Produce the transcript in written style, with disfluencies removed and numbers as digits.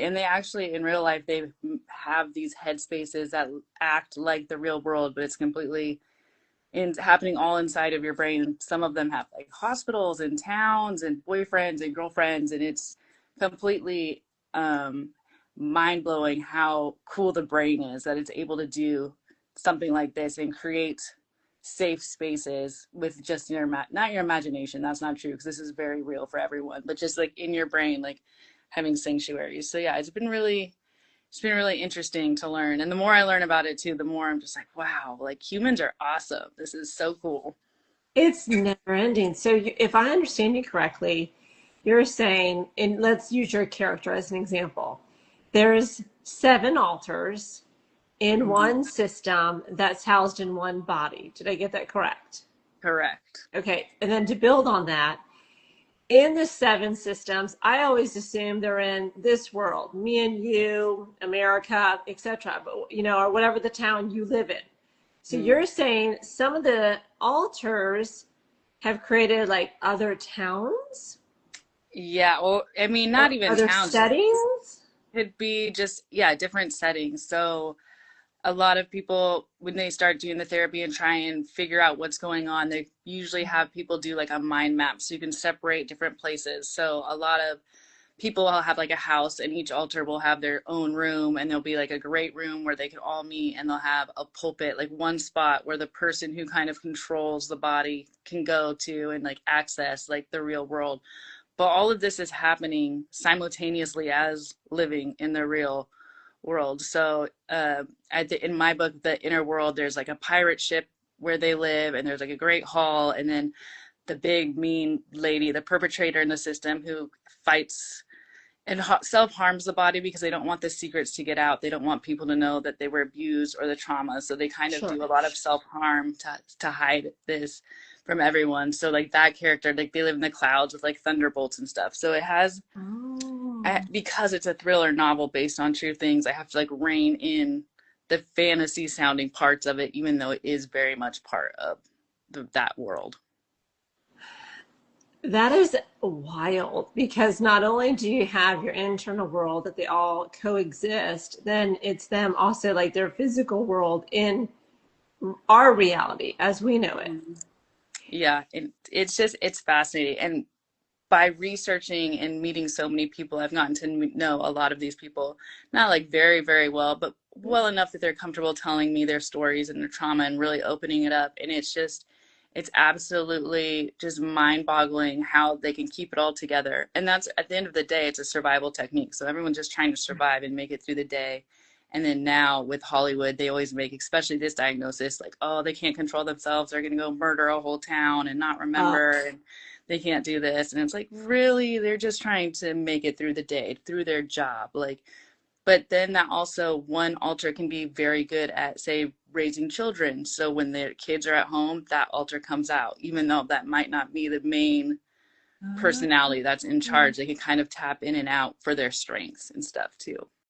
And they actually, in real life, they have these headspaces that act like the real world, but it's completely happening all inside of your brain. Some of them have like hospitals and towns and boyfriends and girlfriends, and it's completely um, mind blowing how cool the brain is that it's able to do something like this and create safe spaces with just your not your imagination. That's not true because this is very real for everyone, but just like in your brain, like having sanctuaries. So yeah, it's been really interesting to learn. And the more I learn about it too, the more I'm just like, wow, like humans are awesome. This is so cool. It's never ending. So if I understand you correctly, you're saying, and let's use your character as an example. There's seven altars in Hmm. one system that's housed in one body. Did I get that correct? Correct. Okay. And then to build on that, in the seven systems, I always assume they're in this world, me and you, America, etc. But or whatever the town you live in. So Mm. you're saying some of the altars have created like other towns Yeah, well, I mean, not or even other towns, just settings? could be just, yeah, different settings. So a lot of people, when they start doing the therapy and try and figure out what's going on, they usually have people do like a mind map so you can separate different places. So a lot of people will have like a house and each altar will have their own room, and there'll be like a great room where they can all meet, and they'll have a pulpit, like one spot where the person who kind of controls the body can go to and like access like the real world. But all of this is happening simultaneously as living in the real world. So in my book, The Inner World, there's like a pirate ship where they live, and there's like a great hall, and then the big mean lady, the perpetrator in the system who fights and self harms the body because they don't want the secrets to get out. They don't want people to know that they were abused or the trauma. So they kind of Sure. do a lot of self harm to hide this from everyone. So like that character, like they live in the clouds with like thunderbolts and stuff. So it has Oh. because it's a thriller novel based on true things. I have to like rein in the fantasy sounding parts of it, even though it is very much part of that world. That is wild because not only do you have your internal world that they all coexist, then it's them also like their physical world in our reality as we know it. Mhm. Yeah, it's fascinating. And by researching and meeting so many people, I've gotten to know a lot of these people, not like very, very well, but well enough that they're comfortable telling me their stories and their trauma and really opening it up. And it's absolutely just mind boggling how they can keep it all together. And that's at the end of the day, it's a survival technique. So everyone's just trying to survive and make it through the day. And then now with Hollywood, they always make, especially this diagnosis, like, oh, they can't control themselves. They're going to go murder a whole town and not Uh, remember. And they can't do this. And it's like, really, they're just trying to make it through the day, through their job. Like, but then that also one altar can be very good at, say, raising children. So when their kids are at home, that altar comes out, even though that might not be the main personality that's in charge. They can kind of tap in and out for their strengths and stuff too.